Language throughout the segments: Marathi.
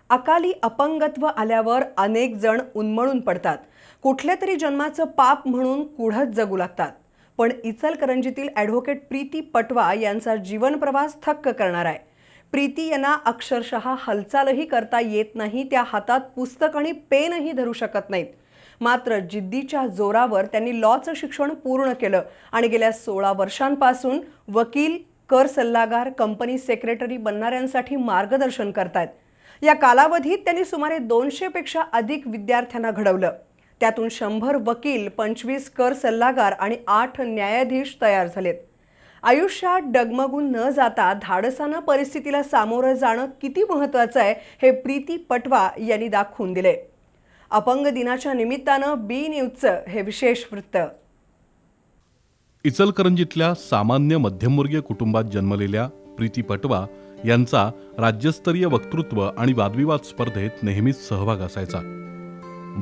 अकाली अपंगत्व आल्यावर अनेक जण उन्मळून पडतात. कुठल्या तरी जन्माचं पाप म्हणून कुढत जगू लागतात. पण इचलकरंजीतील ॲडव्होकेट प्रीती पटवा यांचा जीवन प्रवास थक्क करणार आहे. प्रीती यांना अक्षरशः हालचालही करता येत नाही. त्या हातात पुस्तक आणि पेनही धरू शकत नाहीत. मात्र जिद्दीच्या जोरावर त्यांनी लॉचं शिक्षण पूर्ण केलं आणि गेल्या 16 वर्षांपासून वकील, कर सल्लागार, कंपनी सेक्रेटरी बनणाऱ्यांसाठी मार्गदर्शन करतायत. या कालावधीत त्यांनी सुमारे 200 पेक्षा अधिक विद्यार्थ्यांना घडवलं. त्यातून 100 वकील, 25 कर सल्लागार आणि 8 न्यायाधीश तयार झालेत. आयुष्यात डगमगून न जाता धाडसानं परिस्थितीला सामोरं जाणं किती महत्त्वाचं आहे हे प्रीती पटवा यांनी दाखवून दिले. अपंग दिनाच्या निमित्तानं बी न्यूजचं हे विशेष वृत्त. इचलकरंजीतल्या सामान्य मध्यमवर्गीय कुटुंबात जन्मलेल्या प्रीती पटवा यांचा राज्यस्तरीय वक्तृत्व आणि वादविवाद स्पर्धेत नेहमीच सहभाग असायचा.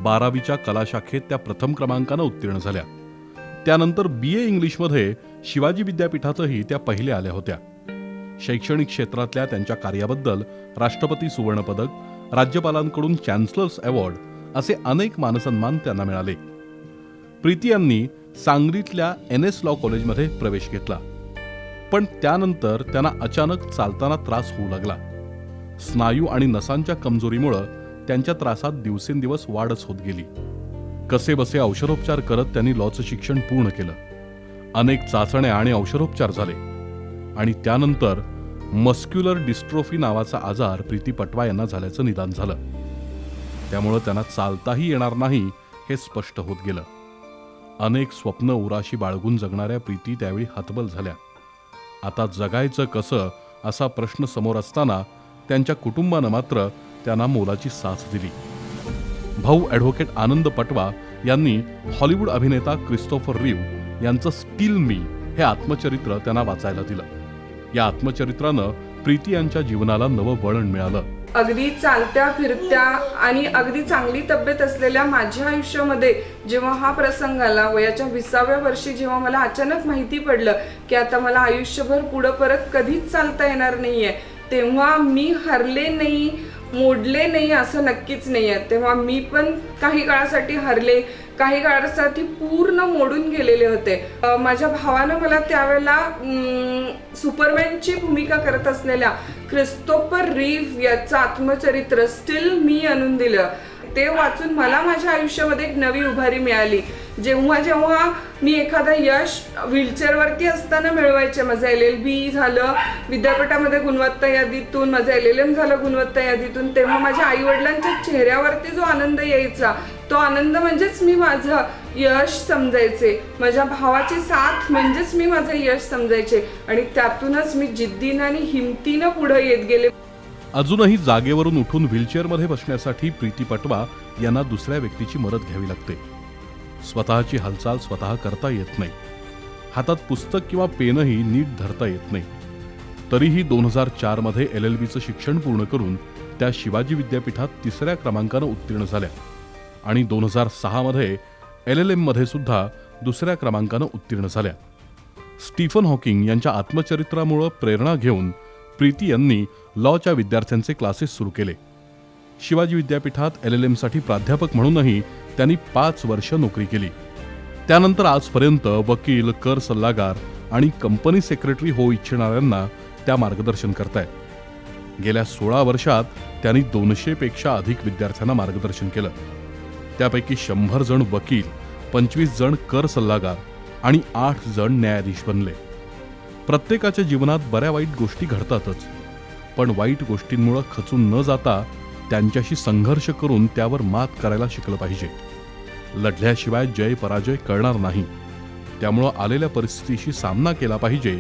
12वीच्या कला शाखेत त्या प्रथम क्रमांकानं उत्तीर्ण झाल्या. त्यानंतर BA इंग्लिशमध्ये शिवाजी विद्यापीठातही त्या पहिल्या आल्या होत्या. शैक्षणिक क्षेत्रातल्या त्यांच्या कार्याबद्दल राष्ट्रपती सुवर्ण पदक, राज्यपालांकडून चॅन्सलर्स अवॉर्ड असे अनेक मानसन्मान त्यांना मिळाले. प्रीती यांनी सांगलीतल्या NS लॉ कॉलेजमध्ये प्रवेश घेतला. पण त्यानंतर त्यांना अचानक चालताना त्रास होऊ लागला. स्नायू आणि नसांच्या कमजोरीमुळे त्यांच्या त्रासात दिवसेंदिवस वाढच होत गेली. कसेबसे औषधोपचार करत त्यांनी लॉचं शिक्षण पूर्ण केलं. अनेक चाचण्या आणि औषधोपचार झाले आणि त्यानंतर मस्क्युलर डिस्ट्रोफी नावाचा आजार प्रीती पटवा यांना झाल्याचं निदान झालं. त्यामुळे त्यांना चालताही येणार नाही हे स्पष्ट होत गेलं. अनेक स्वप्न उराशी बाळगून जगणाऱ्या प्रीती त्यावेळी हतबल झाल्या. आता जगायचं कसं असा प्रश्न समोर असताना त्यांच्या कुटुंबानं मात्र त्यांना मोलाची साथ दिली. भाऊ ॲडव्होकेट आनंद पटवा यांनी हॉलिवूड अभिनेता क्रिस्टोफर रिव्ह यांचं स्टील मी हे आत्मचरित्र त्यांना वाचायला दिलं. या आत्मचरित्रानं प्रीती यांच्या जीवनाला नवं वळण मिळालं. अगदी चालत्या फिरत्या आणि अगदी चांगली तब्येत असलेल्या माझ्या आयुष्यामध्ये जेव्हा हा प्रसंग आला, वयाच्या 20व्या वर्षी जेव्हा मला अचानक माहिती पडलं की आता मला आयुष्यभर पुढं परत कधीच चालता येणार नाहीये, तेव्हा मी हरले नाही, मोडले नाही असं नक्कीच नाही आहे. तेव्हा मी पण काही काळासाठी हरले, काही काळासाठी पूर्ण मोडून गेलेले होते. माझ्या भावानं मला त्यावेळेला सुपरमॅनची भूमिका करत असलेल्या क्रिस्टोफर रिव्ह याचं आत्मचरित्र स्टील मी आणून दिलं. ते वाचून मला माझ्या आयुष्यामध्ये एक नवी उभारी मिळाली. जेव्हा जेव्हा मी एखादा यश व्हीलचेअरवरती असताना मिळवायचे, माझं LLB झालं विद्यापीठामध्ये गुणवत्ता यादीतून, माझं LLM झालं गुणवत्ता यादीतून, तेव्हा माझ्या आईवडिलांच्या चेहऱ्यावरती जो आनंद यायचा तो आनंद म्हणजेच मी माझं यश समजायचे. माझ्या भावाची साथ म्हणजेच मी माझं यश समजायचे आणि त्यातूनच मी जिद्दीनं आणि हिमतीनं पुढे येत गेले. अजूनही जागेवरून उठून व्हीलचेअरमध्ये बसण्यासाठी प्रीती पटवा यांना दुसऱ्या व्यक्तीची मदत घ्यावी लागते. स्वतःची हालचाल स्वतः करता येत नाही. हातात पुस्तक किंवा पेनही नीट धरता येत नाही. तरीही 2004 मध्ये LLBचं शिक्षण पूर्ण करून त्या शिवाजी विद्यापीठात 3ऱ्या क्रमांकानं उत्तीर्ण झाल्या आणि 2006 मध्ये LLM मध्ये सुद्धा 2ऱ्या क्रमांकानं उत्तीर्ण झाल्या. स्टीफन हॉकिंग यांच्या आत्मचरित्रामुळे प्रेरणा घेऊन प्रीती यांनी लॉच्या विद्यार्थ्यांचे क्लासेस सुरू केले. शिवाजी विद्यापीठात LLM साठी प्राध्यापक म्हणूनही त्यांनी 5 वर्ष नोकरी केली. त्यानंतर आजपर्यंत वकील, कर सल्लागार आणि कंपनी सेक्रेटरी होऊ इच्छिणाऱ्यांना त्या मार्गदर्शन करतायत. गेल्या 16 वर्षात त्यांनी 200 पेक्षा अधिक विद्यार्थ्यांना मार्गदर्शन केलं. त्यापैकी 100 जण वकील, 25 जण कर सल्लागार आणि 8 जण न्यायाधीश बनले. प्रत्येकाच्या जीवनात बऱ्या वाईट गोष्टी घडतातच, पण वाईट गोष्टींमुळे खचून न जाता त्यांच्याशी संघर्ष करून त्यावर मात करायला शिकलं पाहिजे. लढल्याशिवाय जय पराजय कळणार नाही. त्यामुळं आलेल्या परिस्थितीशी सामना केला पाहिजे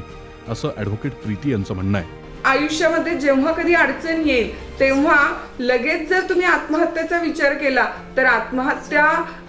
असं ॲडव्होकेट प्रीती यांचं म्हणणं आहे. आयुष्यामध्ये जेव्हा कधी अडचण येईल तेव्हा लगेच जर तुम्ही आत्महत्येचा विचार केला तर आत्महत्या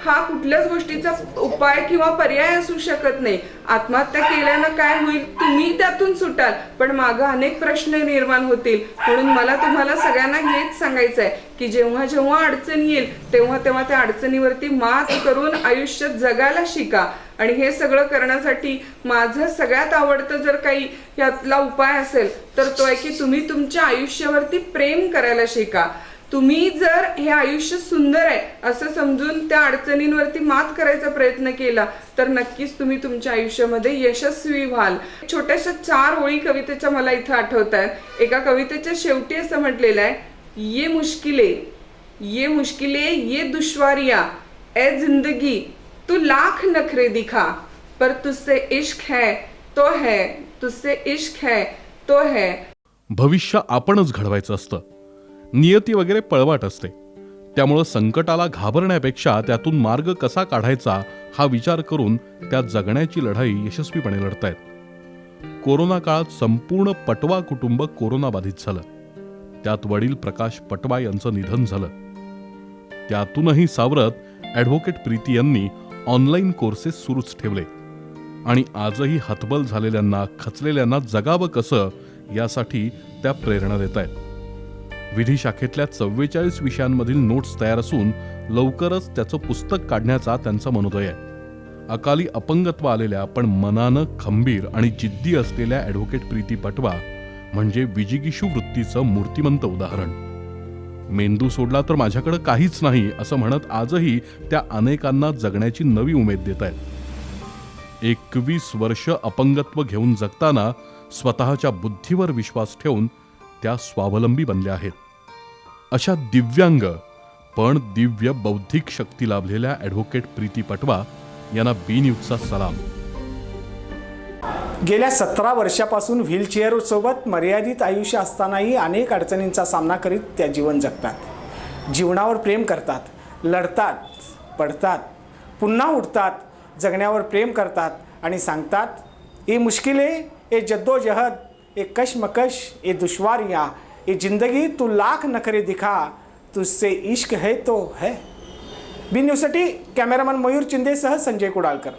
हा कुठल्याच गोष्टीचा उपाय किंवा पर्याय असू शकत नाही. आत्महत्या केल्यानं काय होईल, तुम्ही त्यातून सुटाल, पण मागं अनेक प्रश्न निर्माण होतील. म्हणून मला तुम्हाला सगळ्यांना हेच सांगायचं आहे की जेव्हा जेव्हा अडचण येईल तेव्हा तेव्हा त्या अडचणीवरती मात करून आयुष्यात जगायला शिका. आणि हे सगळं करण्यासाठी माझं सगळ्यात आवडतं जर काही यातला उपाय असेल तर तो आहे की तुम्ही तुमच्या आयुष्यावरती प्रेम करायला शिका. तुम्ही जर हे आयुष्य सुंदर आहे असं समजून त्या अडचणींवरती मात करायचा प्रयत्न केला तर नक्कीच तुम्ही तुमच्या आयुष्यामध्ये यशस्वी व्हाल. छोट्याशा 4 ओळी कवितेच्या मला इथं आठवत आहेत. एका कवितेच्या शेवटी असं म्हटलेलं आहे, ये मुश्किलें ये दुश्वारियां ए जिंदगी तू लाख नखरे दिखा पर तुझसे इश्क है तो है, तुझसे इश्क है तो है. भविष्य आपणच घडवायचं असतं. नियती वगैरे पळवाट असते. त्यामुळं संकटाला घाबरण्यापेक्षा त्यातून मार्ग कसा काढायचा हा विचार करून त्या जगण्याची लढाई यशस्वीपणे लढतायत. कोरोना काळात संपूर्ण पटवा कुटुंब कोरोनाबाधित झालं. त्यात वडील प्रकाश पटवा यांचं निधन झालं. त्यातूनही सावरत ॲडव्होकेट प्रीती यांनी ऑनलाईन कोर्सेस सुरूच ठेवले आणि आजही हतबल झालेल्यांना खचलेल्यांना जगावं कसं यासाठी त्या प्रेरणा देत आहेत. विधी शाखेतल्या 44 विषयांमधील नोट्स तयार असून लवकरच त्याचं पुस्तक काढण्याचा त्यांचा मनोदय आहे. अकाली अपंगत्व आलेल्या पण मनानं खंबीर आणि जिद्दी असलेल्या ॲडव्होकेट प्रीती पटवा म्हणजे विजिगीषू वृत्तीचं मूर्तिमंत उदाहरण. मेंदू सोडला तर माझ्याकडे काहीच नाही असं म्हणत आजही त्या अनेकांना जगण्याची नवी उमेद देत आहेत. 21 वर्ष अपंगत्व घेऊन जगताना स्वतःच्या बुद्धीवर विश्वास ठेवून त्या स्वावलंबी बनल्या आहेत. अशा दिव्यांग पण दिव्य बौद्धिक शक्ती लाभलेल्या ॲडव्होकेट प्रीती पटवा यांना बी न्यूजचा सलाम. गेल्या 17 वर्षापासून व्हीलचेअर सोबत मर्यादित आयुष्य असतानाही अनेक अडचणींचा सामना करीत त्या जीवन जगतात. जीवनावर प्रेम करतात, लढतात, पडतात, पुन्हा उठतात, जगण्यावर प्रेम करतात आणि सांगतात, ये मुश्किलें ये जद्दोजहद ये कशमकश ये दुश्वारियाँ ये जिंदगी तू लाख नखरे दिखा तुझसे इश्क है तो है. बी न्यूजसाठी कॅमेरामन मयूर चिंदेसह संजय कुडाळकर.